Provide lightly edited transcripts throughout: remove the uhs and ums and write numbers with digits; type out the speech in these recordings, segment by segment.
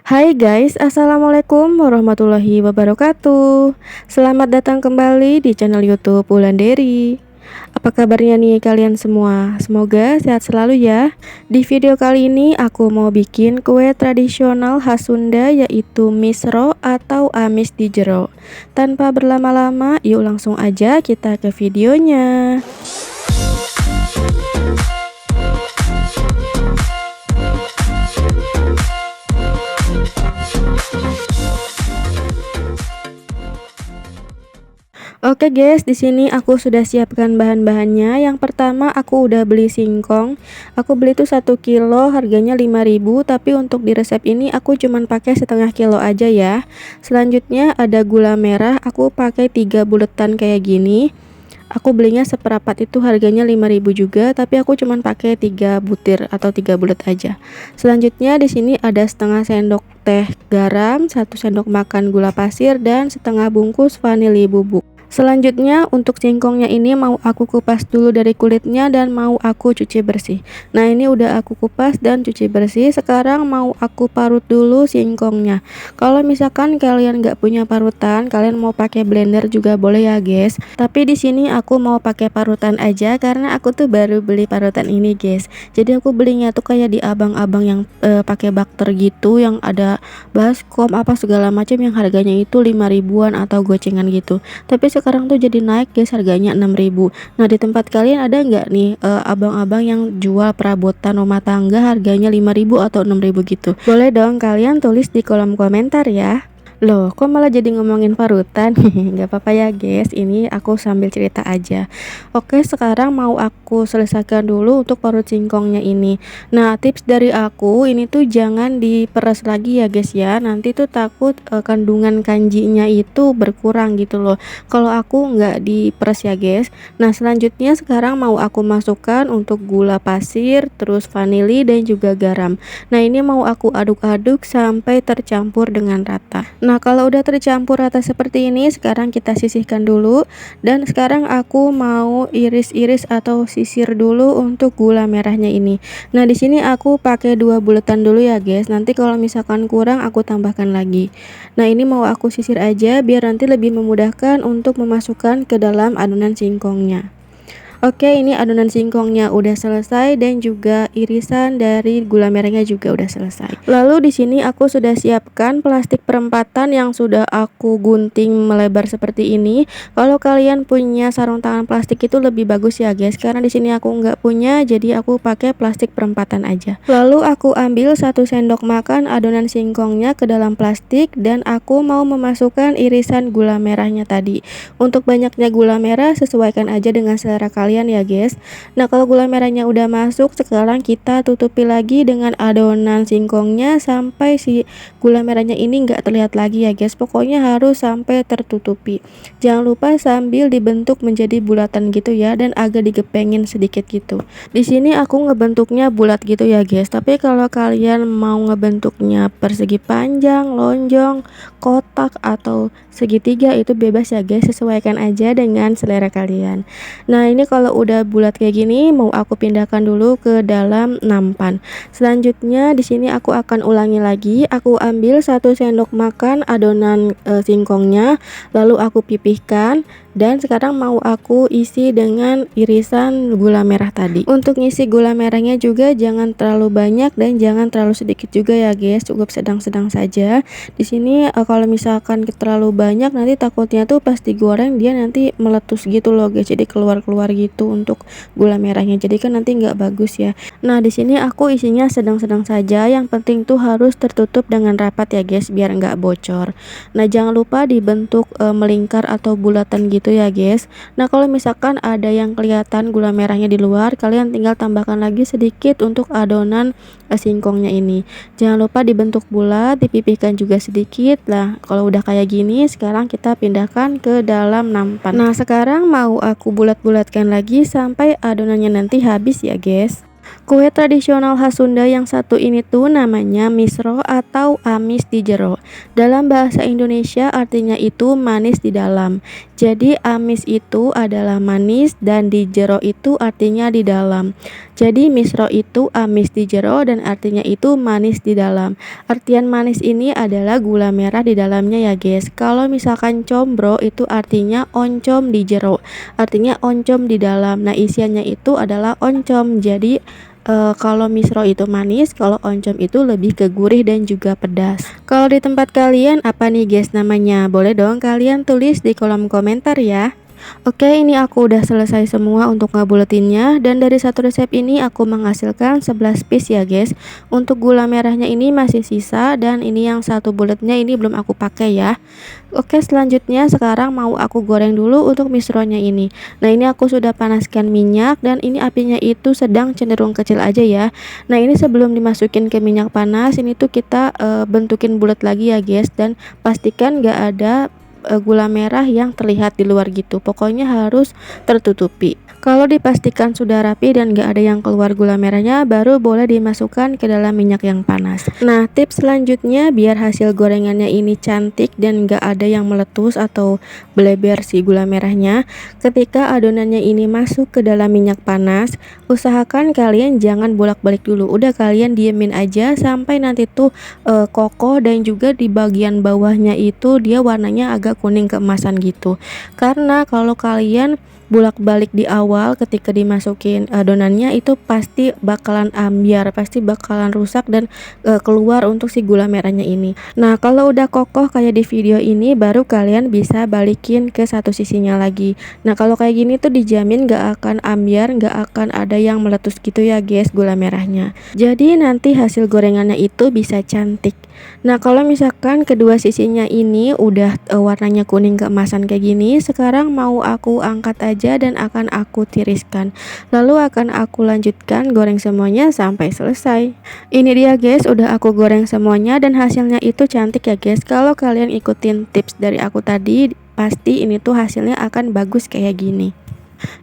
Hai guys, assalamualaikum warahmatullahi wabarakatuh. Selamat datang kembali di channel YouTube Wulandari. Apa kabarnya nih kalian semua? Semoga sehat selalu ya. Di video kali ini aku mau bikin kue tradisional khas Sunda yaitu misro atau amis di jero. Tanpa berlama-lama, yuk langsung aja kita ke videonya. Oke guys, di sini aku sudah siapkan bahan-bahannya. Yang pertama aku udah beli singkong. Aku beli tuh 1 kilo, harganya 5.000. Tapi untuk di resep ini aku cuman pakai setengah kilo aja ya. Selanjutnya ada gula merah. Aku pakai 3 buletan kayak gini. Aku belinya seperapat itu harganya 5.000 juga, tapi aku cuman pakai 3 butir atau 3 bulet aja. Selanjutnya di sini ada setengah sendok teh garam, 1 sendok makan gula pasir dan setengah bungkus vanili bubuk. Selanjutnya untuk singkongnya ini mau aku kupas dulu dari kulitnya dan mau aku cuci bersih. Nah ini udah aku kupas dan cuci bersih. Sekarang mau aku parut dulu singkongnya. Kalau misalkan kalian nggak punya parutan, kalian mau pakai blender juga boleh ya guys. Tapi di sini aku mau pakai parutan aja karena aku tuh baru beli parutan ini guys. Jadi aku belinya tuh kayak di abang-abang yang pakai bakter gitu, yang ada baskom apa segala macam, yang harganya itu 5 ribuan atau gocengan gitu. Tapi sekarang tuh jadi naik guys, harganya 6.000. Nah di tempat kalian ada nggak nih abang-abang yang jual perabotan rumah tangga harganya 5.000 atau 6.000 gitu? Boleh dong kalian tulis di kolom komentar ya. Loh, kok malah jadi ngomongin parutan? Nggak apa-apa ya guys, ini aku sambil cerita aja. Oke, sekarang mau aku selesaikan dulu untuk parut singkongnya ini. Nah, tips dari aku ini tuh jangan diperes lagi ya guys ya. Nanti tuh takut kandungan kanjinya itu berkurang gitu loh. Kalau aku nggak diperes ya guys. Nah, selanjutnya sekarang mau aku masukkan untuk gula pasir, terus vanili dan juga garam. Nah, ini mau aku aduk-aduk sampai tercampur dengan rata. Nah, kalau udah tercampur rata seperti ini, sekarang kita sisihkan dulu. Dan sekarang aku mau iris-iris atau sisir dulu untuk gula merahnya ini. Nah, di sini aku pakai 2 buletan dulu ya, guys. Nanti kalau misalkan kurang aku tambahkan lagi. Nah, ini mau aku sisir aja biar nanti lebih memudahkan untuk memasukkan ke dalam adonan singkongnya. Oke, ini adonan singkongnya udah selesai dan juga irisan dari gula merahnya juga udah selesai. Lalu di sini aku sudah siapkan plastik perempatan yang sudah aku gunting melebar seperti ini. Kalau kalian punya sarung tangan plastik itu lebih bagus ya guys, karena di sini aku nggak punya, jadi aku pakai plastik perempatan aja. Lalu aku ambil 1 sendok makan adonan singkongnya ke dalam plastik dan aku mau memasukkan irisan gula merahnya tadi. Untuk banyaknya gula merah sesuaikan aja dengan selera kalian ya guys. Nah, kalau gula merahnya udah masuk, sekarang kita tutupi lagi dengan adonan singkongnya sampai si gula merahnya ini nggak terlihat lagi ya guys. Pokoknya harus sampai tertutupi. Jangan lupa sambil dibentuk menjadi bulatan gitu ya, dan agak digepengin sedikit gitu. Di sini aku ngebentuknya bulat gitu ya guys. Tapi kalau kalian mau ngebentuknya persegi panjang, lonjong, kotak atau segitiga itu bebas ya guys, sesuaikan aja dengan selera kalian. Nah, ini kalau udah bulat kayak gini mau aku pindahkan dulu ke dalam nampan. Selanjutnya di sini aku akan ulangi lagi. Aku ambil 1 sendok makan adonan singkongnya, lalu aku pipihkan dan sekarang mau aku isi dengan irisan gula merah tadi. Untuk ngisi gula merahnya juga jangan terlalu banyak dan jangan terlalu sedikit juga ya guys, cukup sedang-sedang saja. Di sini kalau misalkan terlalu banyak nanti takutnya tuh pas digoreng dia nanti meletus gitu loh guys, jadi keluar-keluar gitu untuk gula merahnya, jadi kan nanti nggak bagus ya. Nah, di sini aku isinya sedang-sedang saja, yang penting tuh harus tertutup dengan rapat ya guys biar nggak bocor. Nah, jangan lupa dibentuk melingkar atau bulatan gitu ya guys. Nah, kalau misalkan ada yang kelihatan gula merahnya di luar, kalian tinggal tambahkan lagi sedikit untuk adonan singkongnya ini. Jangan lupa dibentuk bulat, dipipihkan juga sedikit. Nah, kalau udah kayak gini, sekarang kita pindahkan ke dalam nampan. Nah, sekarang mau aku bulat-bulatkan lagi sampai adonannya nanti habis ya guys. Kue tradisional khas Sunda yang satu ini tuh namanya misro atau amis di jero. Dalam bahasa Indonesia artinya itu manis di dalam. Jadi amis itu adalah manis dan di jero itu artinya di dalam. Jadi misro itu amis di jero dan artinya itu manis di dalam. Artian manis ini adalah gula merah di dalamnya ya guys. Kalau misalkan combro itu artinya oncom di jero. Artinya oncom di dalam. Nah, isiannya itu adalah oncom. Jadi kalau misro itu manis, kalau oncom itu lebih ke gurih dan juga pedas. Kalau di tempat kalian apa nih guys namanya? Boleh dong kalian tulis di kolom komentar ya. Oke, ini aku udah selesai semua untuk ngebuletinnya dan dari satu resep ini aku menghasilkan 11 piece ya guys. Untuk gula merahnya ini masih sisa dan ini yang satu buletnya ini belum aku pakai ya. Oke, selanjutnya sekarang mau aku goreng dulu untuk misronya ini. Nah, ini aku sudah panaskan minyak dan ini apinya itu sedang cenderung kecil aja ya. Nah, ini sebelum dimasukin ke minyak panas ini tuh kita bentukin bulat lagi ya guys dan pastikan gak ada gula merah yang terlihat di luar gitu. Pokoknya harus tertutupi. Kalau dipastikan sudah rapi dan gak ada yang keluar gula merahnya, baru boleh dimasukkan ke dalam minyak yang panas. Nah, tips selanjutnya biar hasil gorengannya ini cantik dan gak ada yang meletus atau beleber si gula merahnya, ketika adonannya ini masuk ke dalam minyak panas, usahakan kalian jangan bolak-balik dulu. Udah kalian diemin aja sampai nanti tuh kokoh dan juga di bagian bawahnya itu dia warnanya agak kuning keemasan gitu. Karena kalau kalian bolak-balik di awal ketika dimasukin adonannya itu pasti bakalan ambiar, pasti bakalan rusak dan keluar untuk si gula merahnya ini. Nah, kalau udah kokoh kayak di video ini baru kalian bisa balikin ke satu sisinya lagi. Nah, kalau kayak gini tuh dijamin gak akan ambiar, gak akan ada yang meletus gitu ya guys gula merahnya. Jadi nanti hasil gorengannya itu bisa cantik. Nah, kalau misalkan kedua sisinya ini udah warnanya kuning keemasan kayak gini, sekarang mau aku angkat aja dan akan aku tiriskan. Lalu akan aku lanjutkan goreng semuanya sampai selesai. Ini dia guys, udah aku goreng semuanya dan hasilnya itu cantik ya guys. Kalau kalian ikutin tips dari aku tadi, pasti ini tuh hasilnya akan bagus kayak gini.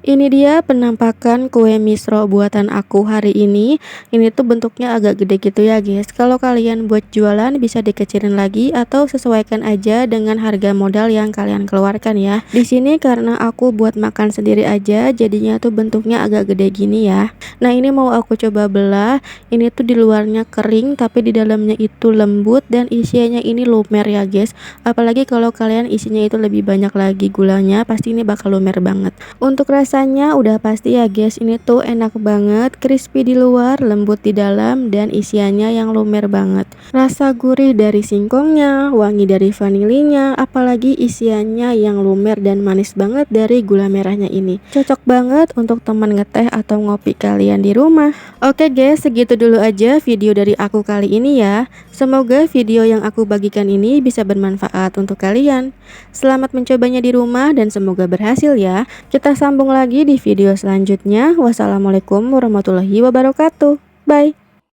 Ini dia penampakan kue misro buatan aku hari ini. Ini tuh bentuknya agak gede gitu ya guys. Kalau kalian buat jualan bisa dikecilin lagi atau sesuaikan aja dengan harga modal yang kalian keluarkan ya. Di sini karena aku buat makan sendiri aja, jadinya tuh bentuknya agak gede gini ya. Nah, ini mau aku coba belah. Ini tuh di luarnya kering tapi di dalamnya itu lembut dan isiannya ini lumer ya guys. Apalagi kalau kalian isinya itu lebih banyak lagi gulanya, pasti ini bakal lumer banget. Untuk rasanya udah pasti ya guys, ini tuh enak banget, crispy di luar, lembut di dalam dan isiannya yang lumer banget. Rasa gurih dari singkongnya, wangi dari vanilinya, apalagi isiannya yang lumer dan manis banget dari gula merahnya ini. Cocok banget untuk teman ngeteh atau ngopi kalian di rumah. Oke guys, segitu dulu aja video dari aku kali ini ya. Semoga video yang aku bagikan ini bisa bermanfaat untuk kalian. Selamat mencobanya di rumah dan semoga berhasil ya. Kita sambung lagi di video selanjutnya. Wassalamualaikum warahmatullahi wabarakatuh. Bye.